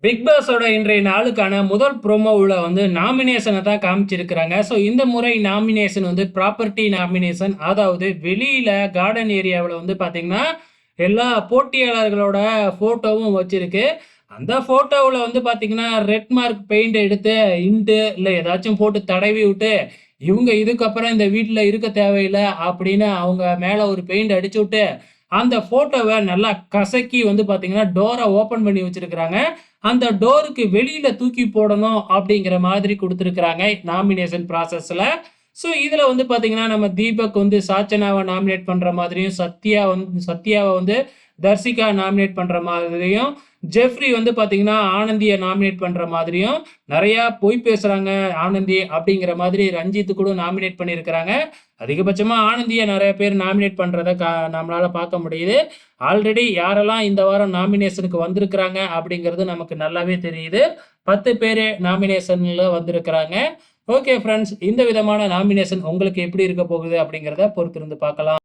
Big பாஸோட இன்றைய நாளுக்கான முதல் ப்ரோமோவுல வந்து நாமினேஷன தான் காமிச்சிருக்கிறாங்க. ஸோ இந்த முறை நாமினேஷன் வந்து ப்ராப்பர்ட்டி நாமினேஷன். அதாவது வெளியில கார்டன் ஏரியாவுல வந்து பார்த்தீங்கன்னா, எல்லா போட்டியாளர்களோட ஃபோட்டோவும் வச்சிருக்கு. அந்த ஃபோட்டோவுல வந்து பார்த்தீங்கன்னா, ரெட் மார்க் பெயிண்ட் எடுத்து இல்ல ஏதாச்சும் போட்டு தடவி விட்டு, இவங்க இதுக்கப்புறம் இந்த வீட்ல இருக்க தேவையில்ல அப்படின்னு அவங்க மேல ஒரு பெயிண்ட் அடிச்சு விட்டு, அந்த ஃபோட்டோவ நல்லா கசக்கி வந்து பார்த்தீங்கன்னா, டோர ஓப்பன் பண்ணி வச்சிருக்கிறாங்க. அந்த டோருக்கு வெளியில தூக்கி போடணும் அப்படிங்கிற மாதிரி குடுத்திருக்கிறாங்க நாமினேஷன் ப்ராசஸ்ல. ஸோ இதுல வந்து பாத்தீங்கன்னா, நம்ம தீபக் வந்து சாச்சனாவ நாமினேட் பண்ற மாதிரியும், சத்யாவ வந்து தர்சிகா நாமினேட் பண்ற மாதிரியும், ஜெஃப்ரி வந்து பாத்தீங்கன்னா, ஆனந்திய நாமினேட் பண்ற மாதிரியும், நெறைய பொய் பேசுறாங்க ஆனந்தி அப்படிங்கிற மாதிரி ரஞ்சித் கூட நாமினேட் பண்ணியிருக்கிறாங்க. அதிகபட்சமா ஆனந்திய நெறைய பேர் நாமினேட் பண்றத நம்மளால பார்க்க முடியுது. ஆல்ரெடி யாரெல்லாம் இந்த வாரம் நாமினேஷனுக்கு வந்திருக்கிறாங்க அப்படிங்கிறது நமக்கு நல்லாவே தெரியுது. 10 பேரு நாமினேஷன்ல வந்திருக்கிறாங்க. ஓகே ஃபிரெண்ட்ஸ், இந்த விதமான நாமினேஷன் உங்களுக்கு எப்படி இருக்க போகுது அப்படிங்கிறத பொறுத்திருந்து பார்க்கலாம்.